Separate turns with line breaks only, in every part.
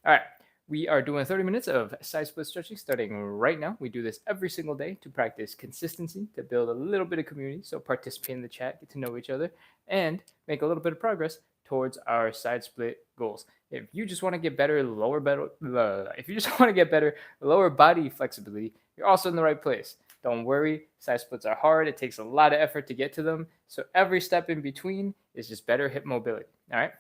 All right. We are doing 30 minutes of side split stretching starting right now. We do this every single day to practice consistency, to build a little bit of community. So participate in the chat, get to know each other, and make a little bit of progress towards our side split goals. If you just want to get better lower body flexibility, you're also in the right place. Don't worry, side splits are hard. It takes a lot of effort to get to them. So every step in between is just better hip mobility. All right.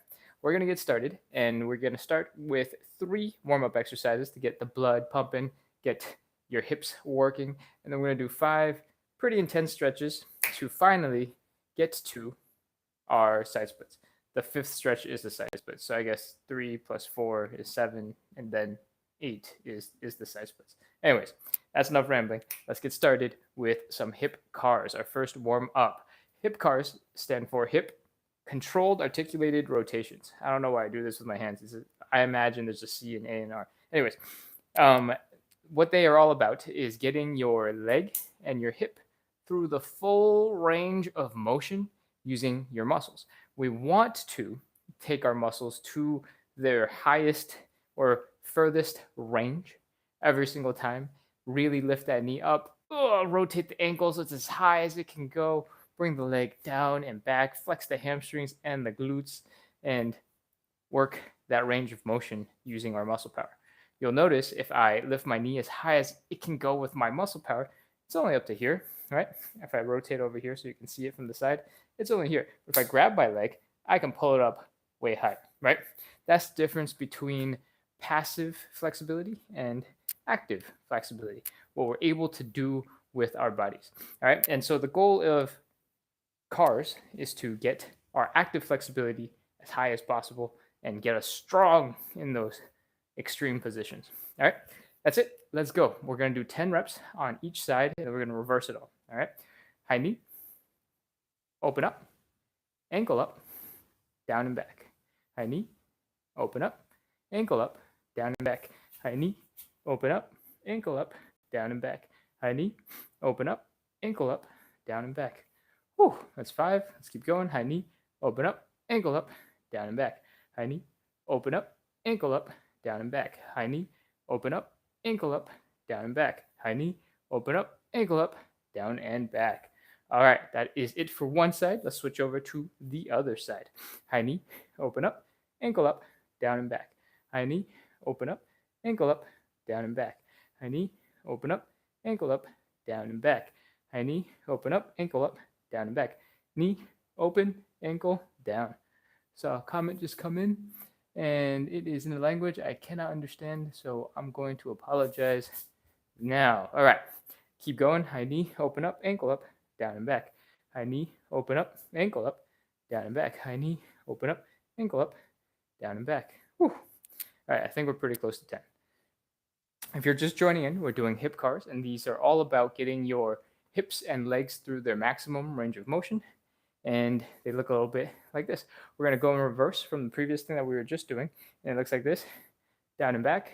We're going to get started, and we're going to start with 3 warm-up exercises to get the blood pumping, get your hips working, and then we're going to do 5 pretty intense stretches to finally get to our side splits. The 5th stretch is the side split, so I guess 3 plus 4 is 7, and then 8 is the side splits. Anyways, that's enough rambling. Let's get started with some hip cars, our first warm-up. Hip cars stand for hip controlled articulated rotations. I don't know why I do this with my hands. I imagine there's a C and A and R. Anyways, what they are all about is getting your leg and your hip through the full range of motion using your muscles. We want to take our muscles to their highest or furthest range every single time. Really lift that knee up, rotate the ankles, it's as high as it can go. Bring the leg down and back, flex the hamstrings and the glutes, and work that range of motion using our muscle power. You'll notice if I lift my knee as high as it can go with my muscle power, it's only up to here, right? If I rotate over here so you can see it from the side, it's only here. If I grab my leg, I can pull it up way high, right? That's the difference between passive flexibility and active flexibility, what we're able to do with our bodies, all right? And so the goal of cars is to get our active flexibility as high as possible and get us strong in those extreme positions. All right, that's it. Let's go. We're going to do 10 reps on each side, and we're going to reverse it all. All right, high knee, open up, ankle up, down and back. High knee, open up, ankle up, down and back. High knee, open up, ankle up, down and back. High knee, open up, ankle up, down and back. Whew, that's 5. Let's keep going. High knee, open up, ankle up, down and back. High knee, open up, ankle up, down and back. High knee, open up, ankle up, down and back. High knee, open up, ankle up, down and back. All right, that is it for one side. Let's switch over to the other side. High knee, open up, ankle up, down and back. High knee, open up, ankle up, down and back. High knee, open up, ankle up, down and back. High knee, open up, ankle up, down and back. Knee, open, ankle, down. So a comment just come in, and it is in a language I cannot understand, so I'm going to apologize now. All right, keep going. High knee, open up, ankle up, down and back. High knee, open up, ankle up, down and back. High knee, open up, ankle up, down and back. Whew. All right, I think we're pretty close to 10. If you're just joining in, we're doing hip cars, and these are all about getting your hips and legs through their maximum range of motion, and they look a little bit like this. We're going to go in reverse from the previous thing that we were just doing, and it looks like this. Down and back.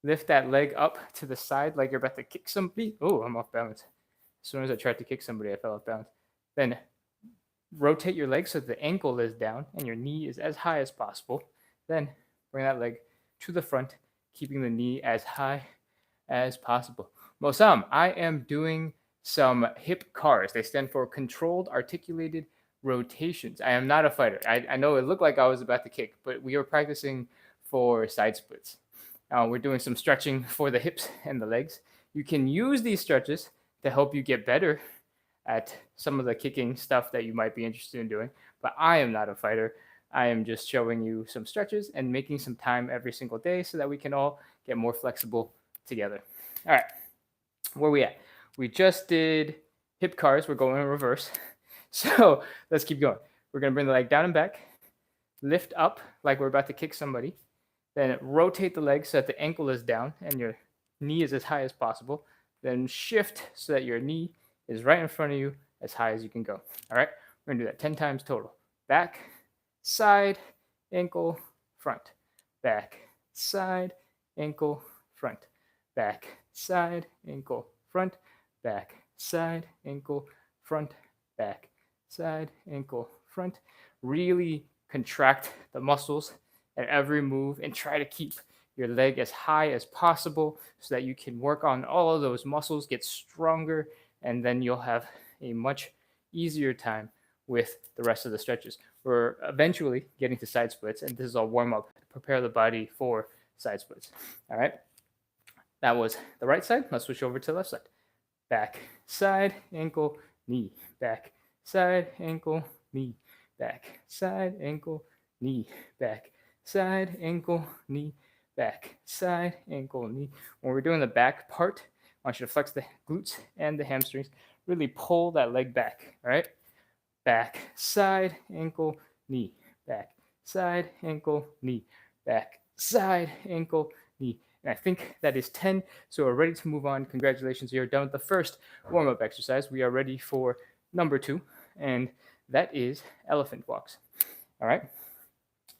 Lift that leg up to the side like you're about to kick somebody. Oh, I'm off balance. As soon as I tried to kick somebody, I fell off balance. Then rotate your leg so the ankle is down and your knee is as high as possible. Then bring that leg to the front, keeping the knee as high as possible. Mosam, I am doing some hip cars. They stand for controlled articulated rotations. I am not a fighter. I know it looked like I was about to kick, but we are practicing for side splits. We're doing some stretching for the hips and the legs. You can use these stretches to help you get better at some of the kicking stuff that you might be interested in doing, but I am not a fighter. I am just showing you some stretches and making some time every single day so that we can all get more flexible together. All right, where are we at? We just did hip cars. We're going in reverse. So let's keep going. We're going to bring the leg down and back, lift up like we're about to kick somebody, then rotate the leg so that the ankle is down and your knee is as high as possible. Then shift so that your knee is right in front of you as high as you can go. All right, we're going to do that 10 times total. Back, side, ankle, front. Back, side, ankle, front. Back, side, ankle, front. Back, side, ankle, front. Back, side, ankle, front. Really contract the muscles at every move and try to keep your leg as high as possible so that you can work on all of those muscles, get stronger, and then you'll have a much easier time with the rest of the stretches. We're eventually getting to side splits, and this is all warm up to prepare the body for side splits. All right, that was the right side. Let's switch over to the left side. Back, side, ankle, knee, back, side, ankle, knee, back, side, ankle, knee, back, side, ankle, knee, back, side, ankle, knee. When we're doing the back part, I want you to flex the glutes and the hamstrings. Really pull that leg back, all right? Back, side, ankle, knee, back, side, ankle, knee, back, side, ankle, knee. And I think that is 10. So we're ready to move on. Congratulations, you're done with the first warm-up exercise. We are ready for number 2, and that is elephant walks. All right.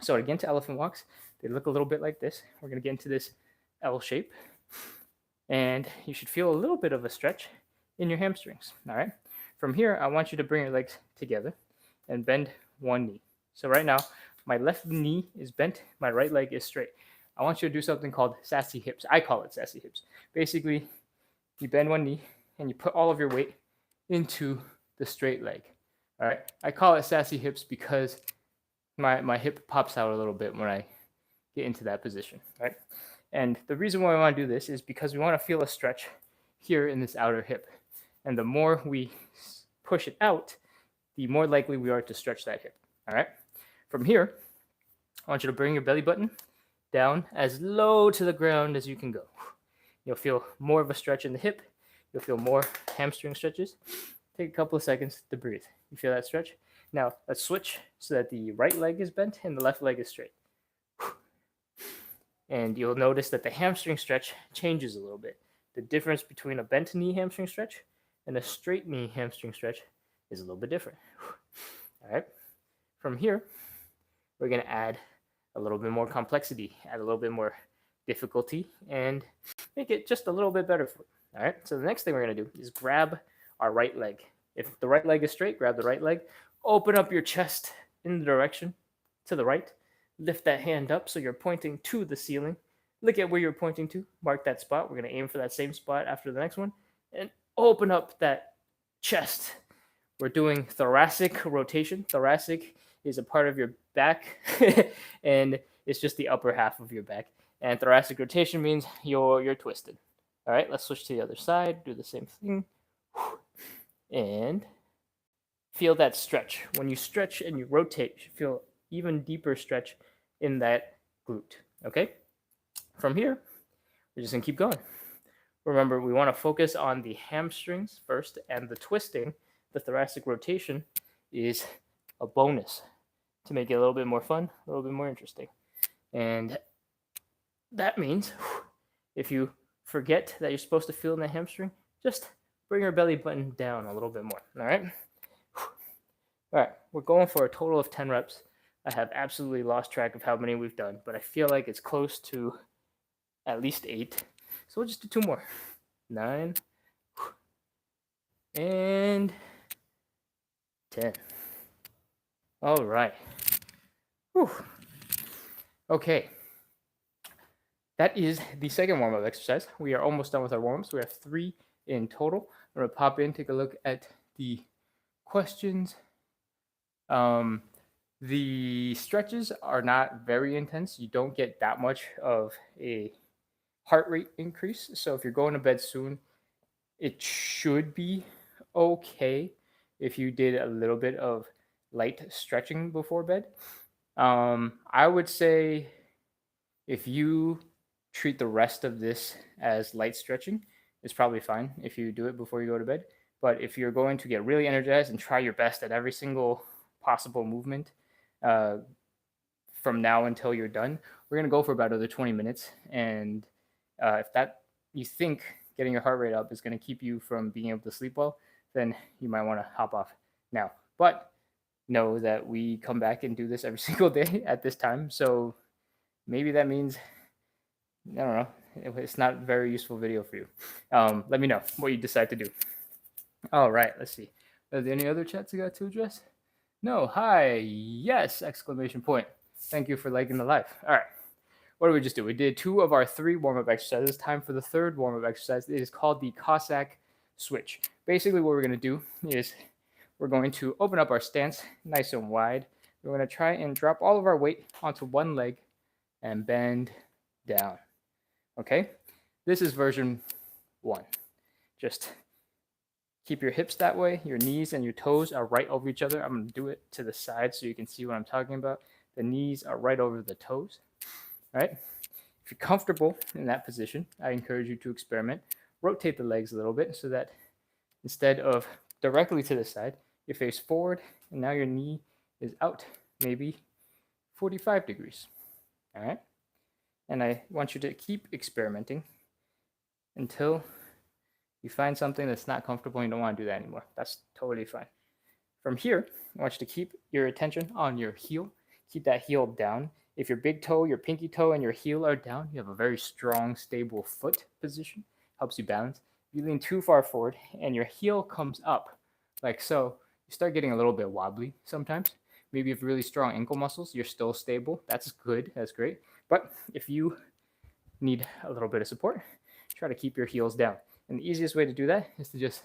So to get into elephant walks, they look a little bit like this. We're going to get into this L shape, and you should feel a little bit of a stretch in your hamstrings. All right. From here, I want you to bring your legs together and bend one knee. So right now, my left knee is bent, my right leg is straight. I want you to do something called sassy hips. I call it sassy hips. Basically, you bend one knee and you put all of your weight into the straight leg. All right. I call it sassy hips because my hip pops out a little bit when I get into that position. Right. And the reason why I want to do this is because we want to feel a stretch here in this outer hip. And the more we push it out, the more likely we are to stretch that hip. All right. From here, I want you to bring your belly button down as low to the ground as you can go. You'll feel more of a stretch in the hip. You'll feel more hamstring stretches. Take a couple of seconds to breathe. You feel that stretch? Now let's switch so that the right leg is bent and the left leg is straight. And you'll notice that the hamstring stretch changes a little bit. The difference between a bent knee hamstring stretch and a straight knee hamstring stretch is a little bit different. All right. From here, we're going to add a little bit more complexity, add a little bit more difficulty, and make it just a little bit better for you. All right. So the next thing we're going to do is grab our right leg. If the right leg is straight, grab the right leg. Open up your chest in the direction to the right. Lift that hand up so you're pointing to the ceiling. Look at where you're pointing to. Mark that spot. We're going to aim for that same spot after the next one. And open up that chest. We're doing thoracic rotation. Thoracic is a part of your back, and it's just the upper half of your back. And thoracic rotation means you're twisted. All right, let's switch to the other side. Do the same thing. And feel that stretch. When you stretch and you rotate, you feel even deeper stretch in that glute. Okay? From here, we're just going to keep going. Remember, we want to focus on the hamstrings first, and the twisting, the thoracic rotation, is a bonus to make it a little bit more fun, a little bit more interesting. And that means if you forget that you're supposed to feel in the hamstring, just bring your belly button down a little bit more. All right? All right, we're going for a total of 10 reps. I have absolutely lost track of how many we've done, but I feel like it's close to at least 8. So we'll just do 2 more. 9 and 10. All right. Whew. Okay. That is the second warm-up exercise. We are almost done with our warm-ups. We have 3 in total. I'm going to pop in, take a look at the questions. The stretches are not very intense. You don't get that much of a heart rate increase. So if you're going to bed soon, it should be okay if you did a little bit of light stretching before bed. I would say if you treat the rest of this as light stretching, it's probably fine if you do it before you go to bed. But if you're going to get really energized and try your best at every single possible movement from now until you're done, we're going to go for about another 20 minutes. And if that you think getting your heart rate up is going to keep you from being able to sleep well, then you might want to hop off now. But know that we come back and do this every single day at this time. So maybe that means, I don't know, it's not a very useful video for you. Let me know what you decide to do. All right, let's see. Are there any other chats you got to address? No, hi, yes, exclamation point. Thank you for liking the live. All right. What did we just do? We did 2 of our 3 warm-up exercises. Time for the third warm-up exercise. It is called the Cossack Switch. Basically, what we're going to do is we're going to open up our stance nice and wide. We're going to try and drop all of our weight onto one leg and bend down. Okay? This is version 1. Just keep your hips that way. Your knees and your toes are right over each other. I'm going to do it to the side so you can see what I'm talking about. The knees are right over the toes. All right? If you're comfortable in that position, I encourage you to experiment. Rotate the legs a little bit so that instead of directly to the side, you face forward, and now your knee is out, maybe 45 degrees. All right? And I want you to keep experimenting until you find something that's not comfortable and you don't want to do that anymore. That's totally fine. From here, I want you to keep your attention on your heel. Keep that heel down. If your big toe, your pinky toe, and your heel are down, you have a very strong, stable foot position. Helps you balance. If you lean too far forward and your heel comes up, like so, you start getting a little bit wobbly sometimes. Maybe you have really strong ankle muscles, you're still stable. That's good, that's great. But if you need a little bit of support, try to keep your heels down. And the easiest way to do that is to just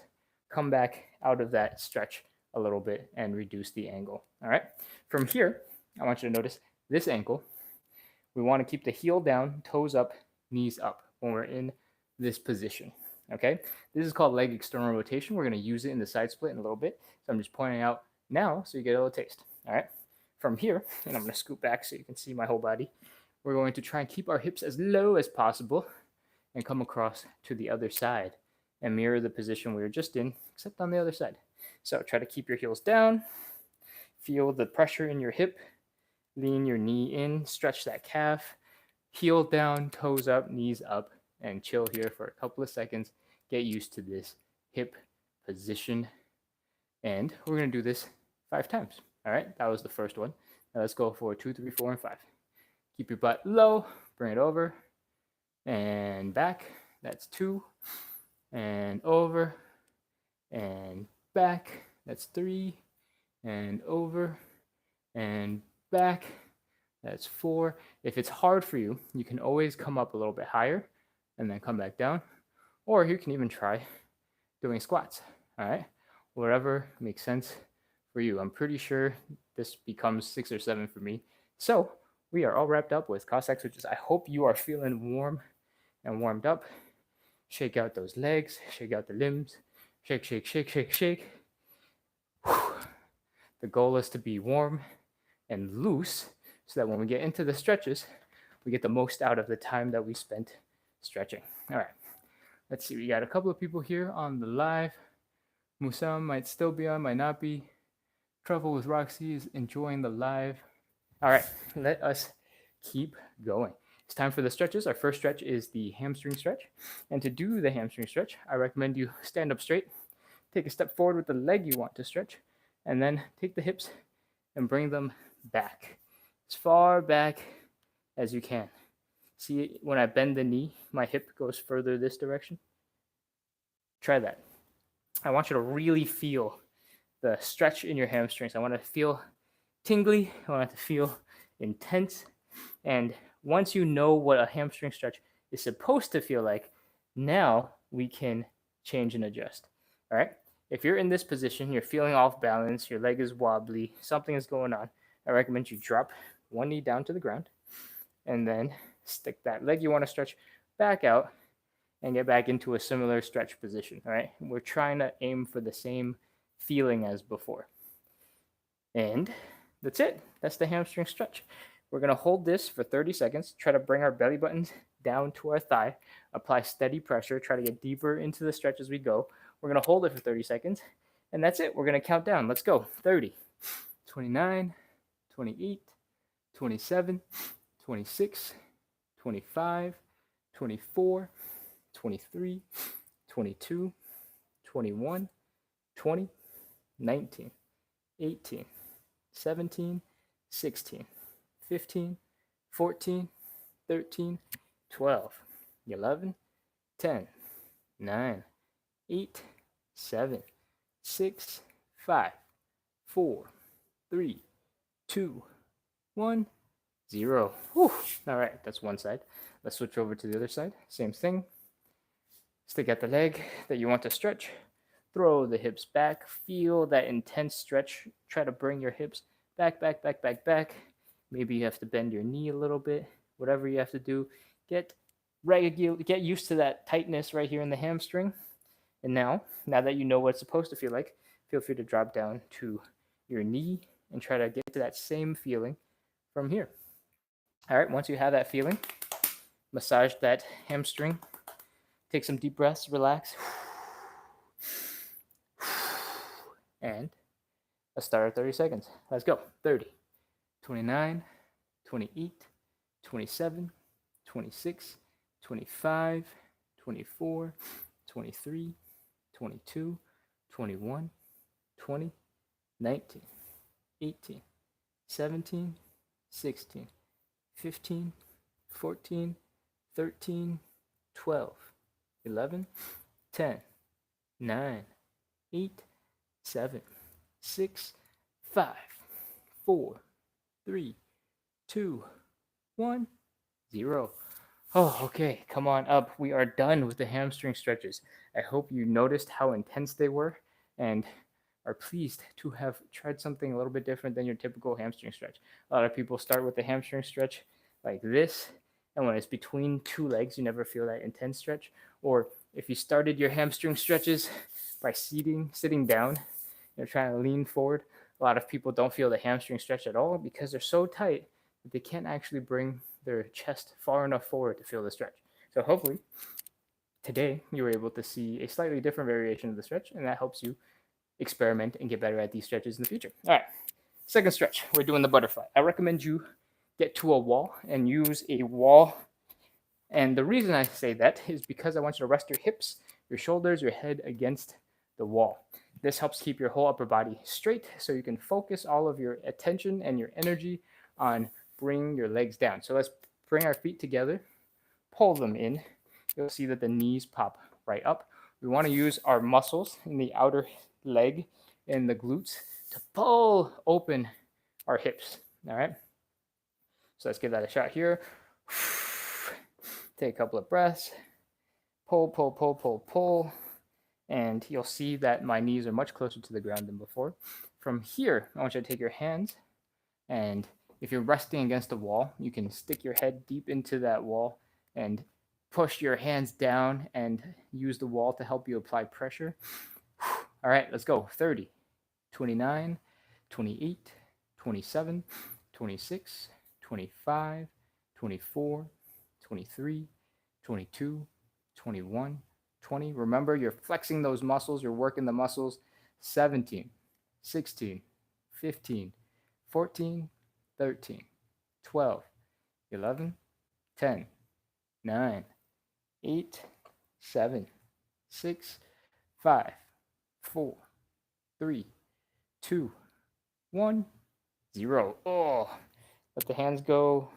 come back out of that stretch a little bit and reduce the angle. All right. From here, I want you to notice this ankle. We want to keep the heel down, toes up, knees up when we're in this position. Okay. This is called leg external rotation. We're going to use it in the side split in a little bit. So I'm just pointing out now so you get a little taste. All right. From here, and I'm going to scoot back so you can see my whole body. We're going to try and keep our hips as low as possible and come across to the other side and mirror the position we were just in, except on the other side. So try to keep your heels down, feel the pressure in your hip, lean your knee in, stretch that calf, heel down, toes up, knees up, and chill here for a couple of seconds. Get used to this hip position. And we're going to do this 5 times. All right, that was the first one. Now let's go for 2, 3, 4, and 5. Keep your butt low, bring it over, and back. That's 2, and over, and back. That's 3, and over, and back. That's 4. If it's hard for you, you can always come up a little bit higher and then come back down. Or you can even try doing squats. All right, whatever makes sense for you. I'm pretty sure this becomes 6 or 7 for me. So we are all wrapped up with Cossack Switches. I hope you are feeling warm and warmed up. Shake out those legs, shake out the limbs, shake, shake, shake, shake, shake. Whew. The goal is to be warm and loose so that when we get into the stretches, we get the most out of the time that we spent stretching. All right, let's see. We got a couple of people here on the live. Musam might still be on, might not be. Trouble with Roxy is enjoying the live. All right, let us keep going. It's time for the stretches. Our first stretch is the hamstring stretch. And to do the hamstring stretch, I recommend you stand up straight, take a step forward with the leg you want to stretch, and then take the hips and bring them back, as far back as you can. See, when I bend the knee, my hip goes further this direction. Try that. I want you to really feel the stretch in your hamstrings. I want to feel tingly. I want it to feel intense. And once you know what a hamstring stretch is supposed to feel like, now we can change and adjust. All right. If you're in this position, you're feeling off balance, your leg is wobbly, something is going on, I recommend you drop one knee down to the ground and then stick that leg you want to stretch back out and get back into a similar stretch position. All right. We're trying to aim for the same feeling as before. And that's it. That's the hamstring stretch. We're going to hold this for 30 seconds, try to bring our belly buttons down to our thigh, apply steady pressure, try to get deeper into the stretch as we go. We're going to hold it for 30 seconds, and that's it. We're going to count down. Let's go. 30, 29, 28, 27, 26, 25, 24, 23, 22, 21, 20, 19, 18, 17, 16, 15, 14, 13, 12, 11, 10, 9, 8, 7, 6, 5, 4, 3, 2, 1, 0. Whew. All right, that's one side. Let's switch over to the other side. Same thing. Stick at the leg that you want to stretch. Throw the hips back. Feel that intense stretch. Try to bring your hips back, back, back, back, back. Maybe you have to bend your knee a little bit. Whatever you have to do. Get used to that tightness right here in the hamstring. And now that you know what it's supposed to feel like, feel free to drop down to your knee and try to get to that same feeling from here. All right, once you have that feeling, massage that hamstring. Take some deep breaths, relax. And let's start at 30 seconds. Let's go. 30, 29, 28, 27, 26, 25, 24, 23, 22, 21, 20, 19, 18, 17, 16, 15, 14, 13, 12, 11, 10, 9, 8, 7, 6, 5, 4, 3, 2, 1, 0. Oh, okay, come on up. We are done with the hamstring stretches. I hope you noticed how intense they were and are pleased to have tried something a little bit different than your typical hamstring stretch. A lot of people start with the hamstring stretch like this, and when it's between two legs, you never feel that intense stretch. Or if you started your hamstring stretches by sitting down, you're trying to lean forward, a lot of people don't feel the hamstring stretch at all because they're so tight that they can't actually bring their chest far enough forward to feel the stretch. So hopefully today you were able to see a slightly different variation of the stretch, and that helps you experiment and get better at these stretches in the future. All right, second stretch, we're doing the butterfly. I recommend you get to a wall and use a wall. And the reason I say that is because I want you to rest your hips, your shoulders, your head against the wall. This helps keep your whole upper body straight so you can focus all of your attention and your energy on bringing your legs down. So let's bring our feet together, pull them in. You'll see that the knees pop right up. We want to use our muscles in the outer leg and the glutes to pull open our hips. All right. So let's give that a shot here. Take a couple of breaths. Pull, pull, pull, pull, pull. And you'll see that my knees are much closer to the ground than before. From here, I want you to take your hands, and if you're resting against the wall, you can stick your head deep into that wall and push your hands down and use the wall to help you apply pressure. All right, let's go. 30, 29, 28, 27, 26, 25, 24, 23, 22, 21, 20. Remember, you're flexing those muscles, you're working the muscles. 17, 16, 15, 14, 13, 12, 11, 10, 9, 8, 7, 6, 5, 4, 3, 2, 1, 0. Oh, let the hands go.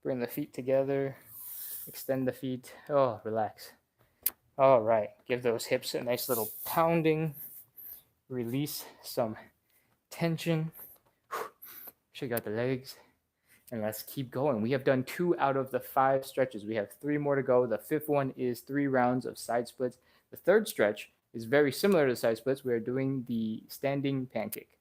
Bring the feet together. Extend the feet. Oh, relax. All right. Give those hips a nice little pounding. Release some tension. Shake out the legs. And let's keep going. We have done 2 out of the 5 stretches. We have 3 more to go. The 5th one is 3 rounds of side splits. The 3rd stretch is very similar to side splits. We're doing the standing pancake.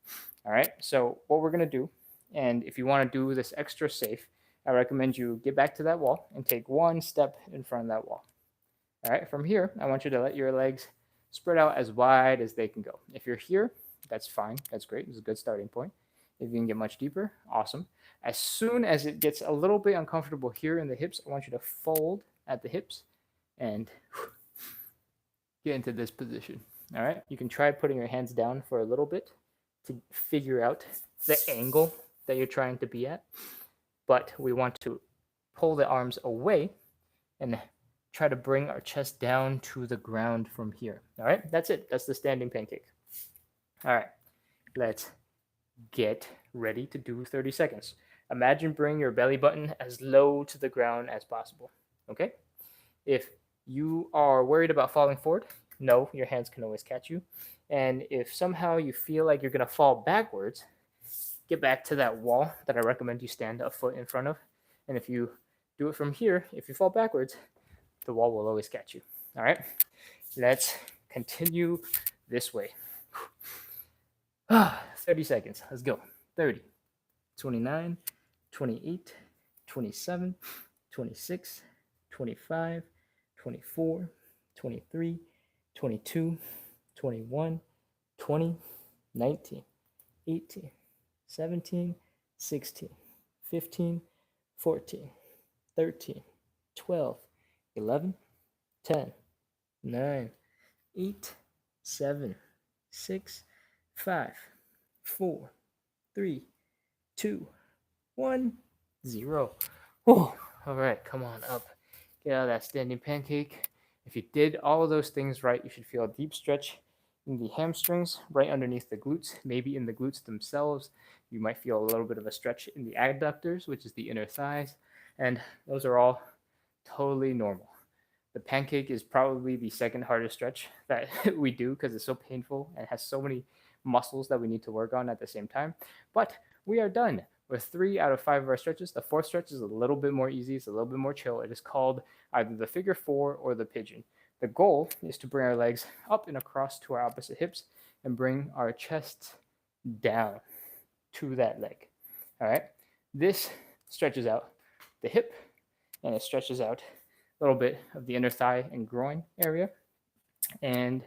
All right. So what we're going to do, and if you want to do this extra safe, I recommend you get back to that wall and take 1 step in front of that wall. All right. From here, I want you to let your legs spread out as wide as they can go. If you're here, that's fine. That's great. It's a good starting point. If you can get much deeper, awesome. As soon as it gets a little bit uncomfortable here in the hips, I want you to fold at the hips and get into this position. All right. You can try putting your hands down for a little bit to figure out the angle that you're trying to be at. But we want to pull the arms away and try to bring our chest down to the ground from here. All right. That's it. That's the standing pancake. All right. Let's get ready to do 30 seconds. Imagine bringing your belly button as low to the ground as possible. Okay? If you are worried about falling forward, no, your hands can always catch you. And if somehow you feel like you're going to fall backwards, get back to that wall that I recommend you stand a foot in front of. And if you do it from here, if you fall backwards, the wall will always catch you. All right, let's continue this way. 30 seconds. Let's go. 30, 29, 28, 27, 26, 25, 24, 23, 22, 21, 20, 19, 18, 17, 16, 15, 14, 13, 12, 11, 10, 9, 8, 7, 6, 5, 4, 3, 2, 1, 0. Whew. All right, come on up. Get out of that standing pancake. If you did all of those things right, you should feel a deep stretch in the hamstrings, right underneath the glutes, maybe in the glutes themselves. You might feel a little bit of a stretch in the adductors, which is the inner thighs, and those are all totally normal. The pancake is probably the second hardest stretch that we do because it's so painful and has so many muscles that we need to work on at the same time. But we are done with 3 out of 5 of our stretches. The 4th stretch is a little bit more easy. It's a little bit more chill. It is called either the figure 4 or the pigeon. The goal is to bring our legs up and across to our opposite hips and bring our chest down to that leg. All right. This stretches out the hip and it stretches out a little bit of the inner thigh and groin area. And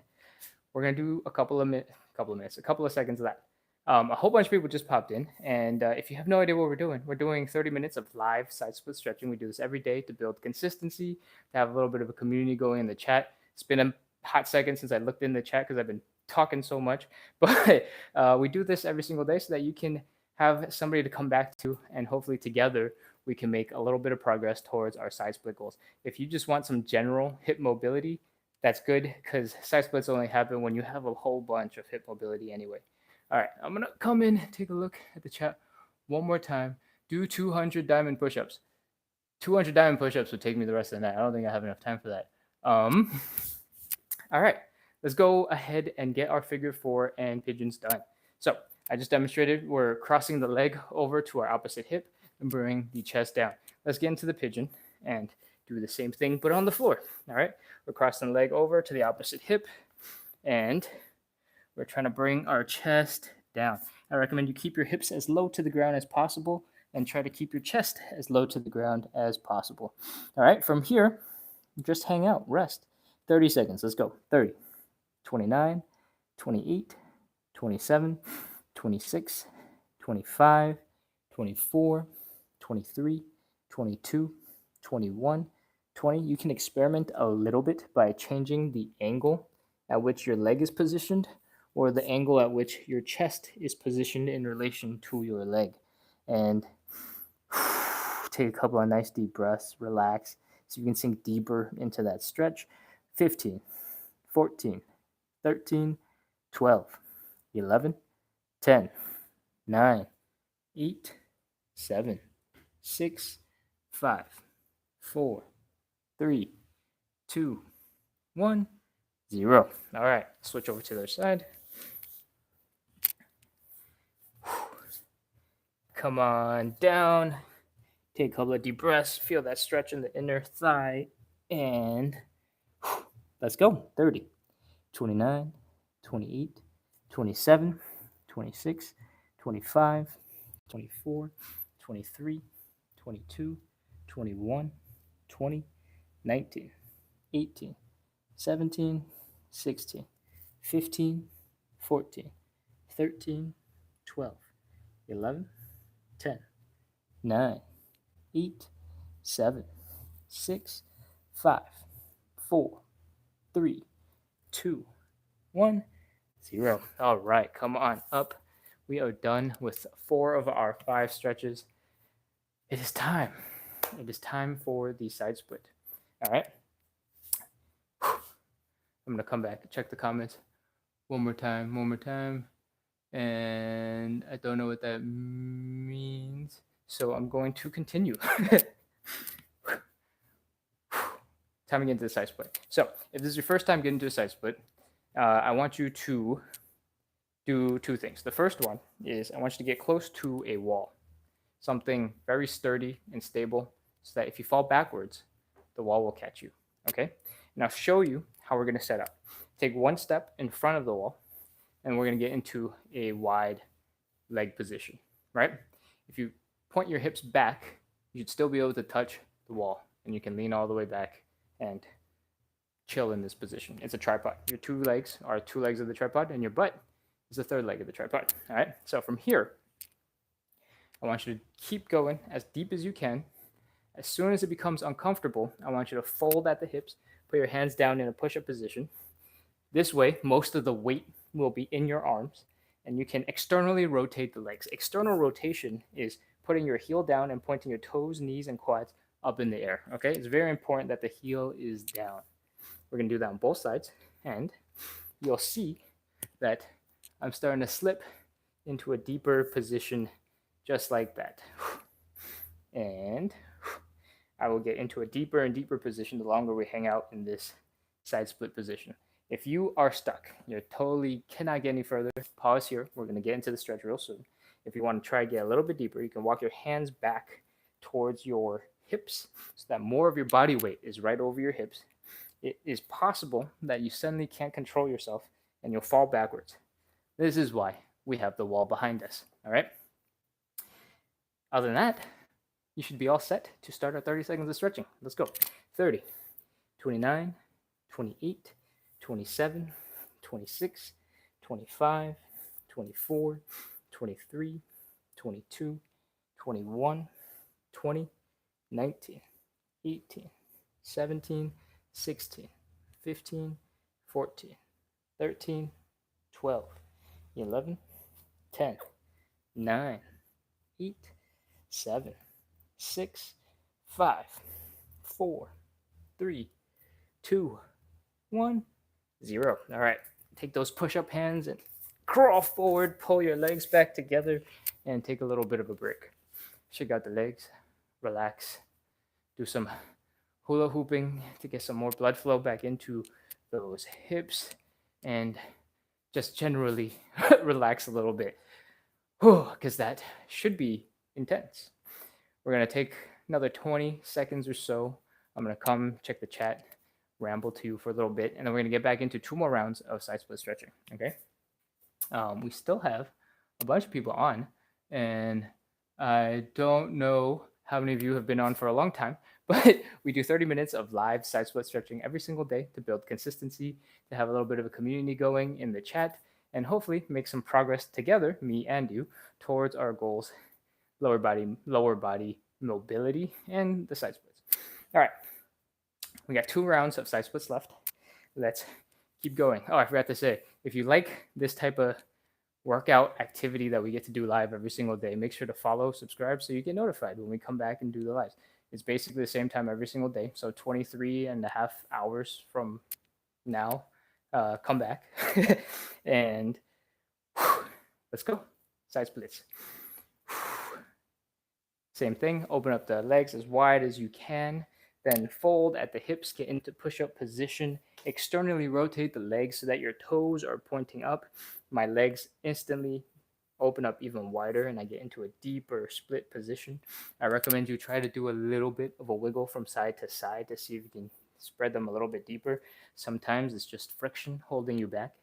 we're going to do a couple of seconds of that. A whole bunch of people just popped in, and if you have no idea what we're doing 30 minutes of live side split stretching. We do this every day to build consistency, to have a little bit of a community going in the chat. It's been a hot second since I looked in the chat because I've been talking so much, but we do this every single day so that you can have somebody to come back to, and hopefully together we can make a little bit of progress towards our side split goals. If you just want some general hip mobility, that's good because side splits only happen when you have a whole bunch of hip mobility anyway. All right, I'm going to come in, take a look at the chat one more time. Do 200 diamond push-ups. 200 diamond push-ups would take me the rest of the night. I don't think I have enough time for that. All right, let's go ahead and get our figure 4 and pigeons done. So I just demonstrated we're crossing the leg over to our opposite hip and bring the chest down. Let's get into the pigeon and do the same thing, but on the floor. All right, we're crossing the leg over to the opposite hip and we're trying to bring our chest down. I recommend you keep your hips as low to the ground as possible and try to keep your chest as low to the ground as possible. All right, from here, just hang out, rest. 30 seconds, let's go. 30, 29, 28, 27, 26, 25, 24, 23, 22, 21, 20. You can experiment a little bit by changing the angle at which your leg is positioned or the angle at which your chest is positioned in relation to your leg. And take a couple of nice deep breaths, relax, so you can sink deeper into that stretch. 15, 14, 13, 12, 11, 10, 9, 8, 7, 6, 5, 4, 3, 2, 1, 0. All right, switch over to the other side. Come on down. Take a couple of deep breaths. Feel that stretch in the inner thigh. And let's go. 30, 29, 28, 27, 26, 25, 24, 23, 22, 21, 20, 19, 18, 17, 16, 15, 14, 13, 12, 11, 10, 9, 8, 7, 6, 5, 4, 3, 2, 1, 0. All right, come on up. We are done with 4 of our 5 stretches. It is time. It is time for the side split. All right. I'm going to come back and check the comments one more time. And I don't know what that means. So I'm going to continue. Time to get into the side split. So if this is your first time getting into a side split, I want you to do 2 things. The first one is I want you to get close to a wall. something very sturdy and stable so that if you fall backwards, the wall will catch you. Okay? And I'll show you how we're going to set up. Take one step in front of the wall, and we're going to get into a wide leg position, right? If you point your hips back, you should still be able to touch the wall, and you can lean all the way back and chill in this position. It's a tripod. Your two legs are two legs of the tripod, and your butt is the third leg of the tripod. All right. So from here, I want you to keep going as deep as you can. As soon as it becomes uncomfortable, I want you to fold at the hips, put your hands down in a push-up position. This way, most of the weight will be in your arms, and you can externally rotate the legs. External rotation is putting your heel down and pointing your toes, knees, and quads up in the air. Okay, it's very important that the heel is down. We're going to do that on both sides, and you'll see that I'm starting to slip into a deeper position just like that. And I will get into a deeper and deeper position the longer we hang out in this side split position. If you are stuck, you totally cannot get any further, pause here. We're going to get into the stretch real soon. If you want to try to get a little bit deeper, you can walk your hands back towards your hips so that more of your body weight is right over your hips. It is possible that you suddenly can't control yourself and you'll fall backwards. This is why we have the wall behind us, all right? Other than that, you should be all set to start our 30 seconds of stretching. Let's go. 30, 29, 28, 27, 26, 25, 24, 23, 22, 21, 20, 19, 18, 17, 16, 15, 14, 13, 12, 11, 10, 9, 8, 7, 6, 5, 4, 3, 2, 1, 0. All right, take those push-up hands and crawl forward, pull your legs back together, and take a little bit of a break. Shake out the legs, relax, do some hula hooping to get some more blood flow back into those hips, and just generally relax a little bit, because that should be intense. We're going to take another 20 seconds or so. I'm going to come check the chat, ramble to you for a little bit, and then we're going to get back into 2 more rounds of side split stretching, okay? We still have a bunch of people on, and I don't know how many of you have been on for a long time, but we do 30 minutes of live side split stretching every single day to build consistency, to have a little bit of a community going in the chat, and hopefully make some progress together, me and you, towards our goals, lower body mobility, and the side splits. All right, we got 2 rounds of side splits left. Let's keep going. Oh, I forgot to say, if you like this type of workout activity that we get to do live every single day, make sure to follow, subscribe, so you get notified when we come back and do the lives. It's basically the same time every single day, so 23 and a half hours from now, come back, and let's go. Side splits. Same thing, open up the legs as wide as you can, then fold at the hips, get into push-up position, externally rotate the legs so that your toes are pointing up. My legs instantly open up even wider, and I get into a deeper split position. I recommend you try to do a little bit of a wiggle from side to side to see if you can spread them a little bit deeper. Sometimes it's just friction holding you back.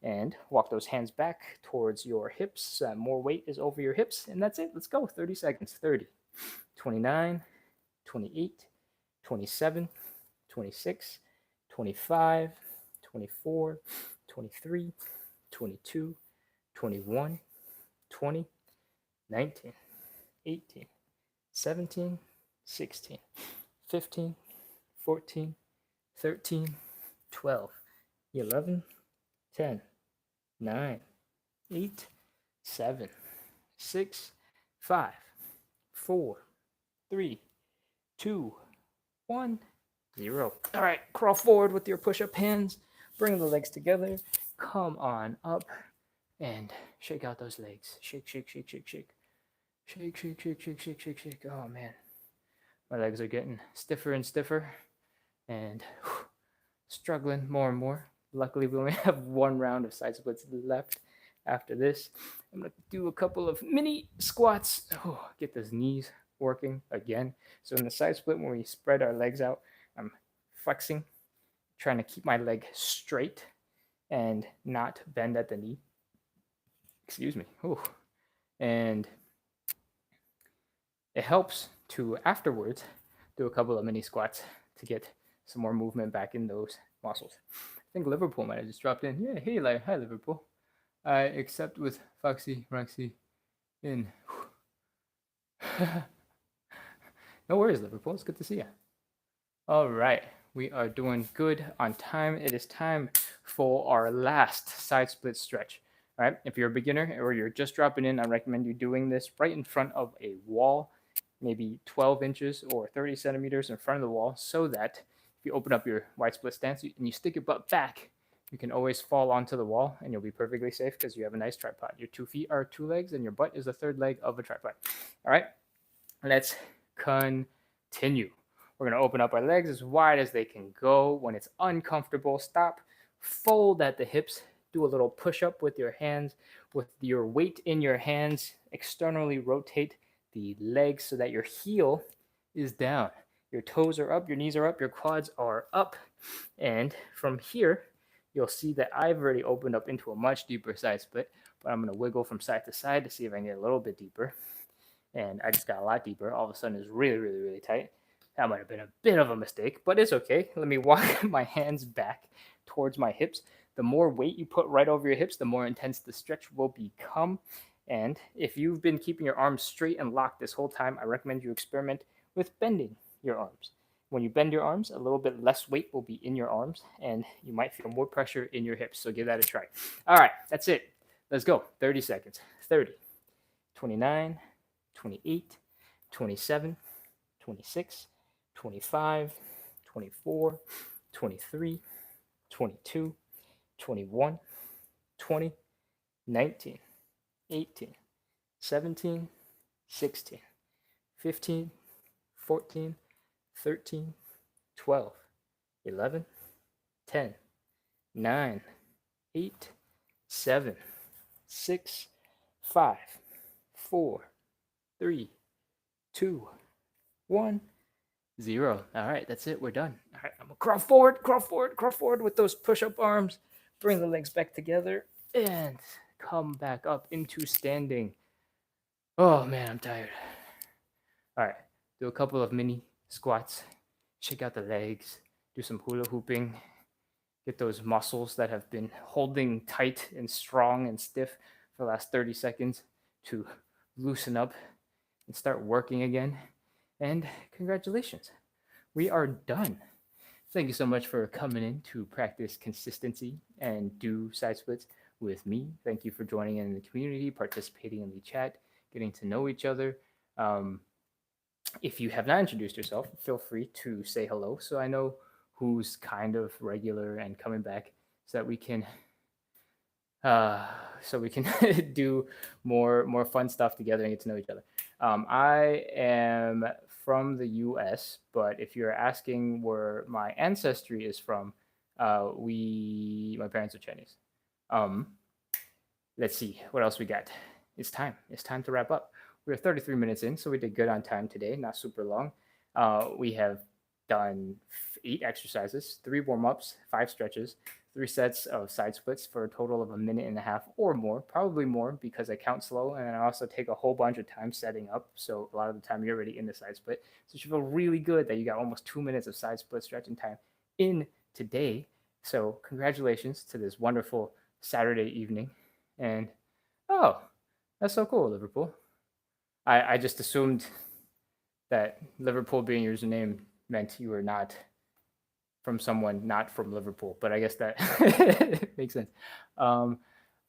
And walk those hands back towards your hips so that more weight is over your hips. And that's it. Let's go. 30 seconds. 30, 29, 28, 27, 26, 25, 24, 23, 22, 21, 20, 19, 18, 17, 16, 15, 14, 13, 12, 11, 10, 9, 8, 7, 6, 5, 4, 3, 2, 1, 0. All right, crawl forward with your push-up hands. Bring the legs together. Come on up and shake out those legs. Shake, shake, shake, shake, shake. Shake, shake, shake, shake, shake, shake, shake. Oh, man. My legs are getting stiffer and stiffer and struggling more and more. Luckily, we only have 1 round of side splits left. After this, I'm going to do a couple of mini squats. Oh, get those knees working again. So in the side split, when we spread our legs out, I'm flexing, trying to keep my leg straight and not bend at the knee. Excuse me. Ooh. And it helps to afterwards do a couple of mini squats to get some more movement back in those muscles. I think Liverpool might have just dropped in. Yeah, hey, hi Liverpool. I accept with Foxy Roxy in. No worries, Liverpool. It's good to see you. All right, we are doing good on time. It is time for our last side split stretch. All right, if you're a beginner or you're just dropping in, I recommend you doing this right in front of a wall, maybe 12 inches or 30 centimeters in front of the wall, so that if you open up your wide split stance and you stick your butt back, you can always fall onto the wall and you'll be perfectly safe because you have a nice tripod. Your 2 feet are 2 legs and your butt is the third leg of a tripod. All right, let's continue. We're going to open up our legs as wide as they can go. When it's uncomfortable, stop, fold at the hips, do a little push up with your hands. With your weight in your hands, externally rotate the legs so that your heel is down. Your toes are up, your knees are up, your quads are up. And from here, you'll see that I've already opened up into a much deeper side split, but I'm going to wiggle from side to side to see if I can get a little bit deeper. And I just got a lot deeper. All of a sudden, it's really, really, really tight. That might have been a bit of a mistake, but it's okay. Let me walk my hands back towards my hips. The more weight you put right over your hips, the more intense the stretch will become. And if you've been keeping your arms straight and locked this whole time, I recommend you experiment with bending your arms. When you bend your arms, a little bit less weight will be in your arms, and you might feel more pressure in your hips. So give that a try. All right, that's it. Let's go. 30 seconds. 30, 29, 28, 27, 26, 25, 24, 23, 22, 21, 20, 19, 18, 17, 16, 15, 14, 13, 12, 11, 10, 9, 8, 7, 6, 5, 4, 3, 2, 1, 0. All right, that's it. We're done. All right, I'm gonna crawl forward, crawl forward, crawl forward with those push-up arms. Bring the legs back together and come back up into standing. Oh man, I'm tired. All right, do a couple of mini squats. Shake out the legs. Do some hula hooping. Get those muscles that have been holding tight and strong and stiff for the last 30 seconds to loosen up and start working again. And congratulations, we are done. Thank you so much for coming in to practice consistency and do side splits with me. Thank you for joining in the community, participating in the chat, getting to know each other. If you have not introduced yourself, feel free to say hello so I know who's kind of regular and coming back so that we can do more fun stuff together and get to know each other. I am from the U.S., but if you're asking where my ancestry is from, my parents are Chinese. Let's see what else we got. It's time to wrap up. We're 33 minutes in, so we did good on time today, not super long. We have done 8 exercises, 3 warm-ups, 5 stretches, 3 sets of side splits for a total of 1.5 minutes or more, probably more because I count slow and I also take a whole bunch of time setting up. So a lot of the time you're already in the side split. So you should feel really good that you got almost 2 minutes of side split stretching time in today. So congratulations to this wonderful Saturday evening. And oh, that's so cool, Liverpool. I just assumed that Liverpool being your username meant you were not from someone not from Liverpool, but I guess that makes sense.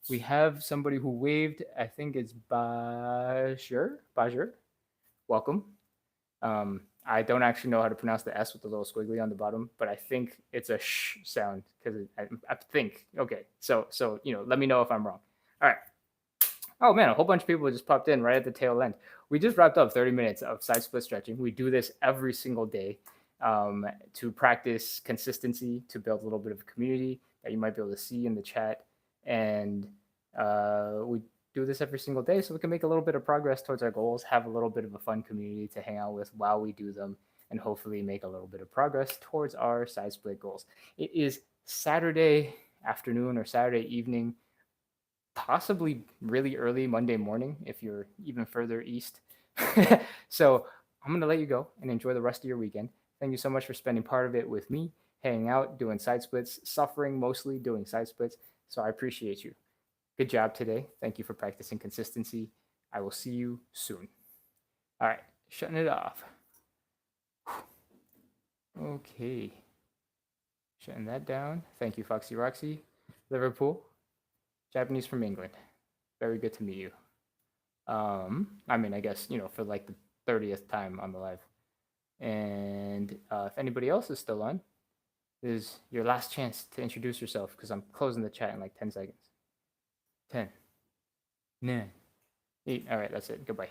We have somebody who waved. I think it's Bajur. Welcome. I don't actually know how to pronounce the S with the little squiggly on the bottom, but I think it's a sh sound because I think. Okay, so let me know if I'm wrong. All right. Oh man, a whole bunch of people just popped in right at the tail end. We just wrapped up 30 minutes of side split stretching. We do this every single day to practice consistency, to build a little bit of a community that you might be able to see in the chat. And We do this every single day so we can make a little bit of progress towards our goals, have a little bit of a fun community to hang out with while we do them, and hopefully make a little bit of progress towards our side split goals. It is Saturday afternoon or Saturday evening, possibly really early Monday morning if you're even further east. So I'm going to let you go and enjoy the rest of your weekend. Thank you so much for spending part of it with me, hanging out, doing side splits, suffering mostly doing side splits. So I appreciate you. Good job today. Thank you for practicing consistency. I will see you soon. All right, shutting it off. Okay. Shutting that down. Thank you, Foxy Roxy. Liverpool, Japanese from England. Very good to meet you. I mean, I guess, for like the 30th time on the live. And if anybody else is still on, this is your last chance to introduce yourself because I'm closing the chat in like 10 seconds. 10, 9, 8. All right, that's it. Goodbye.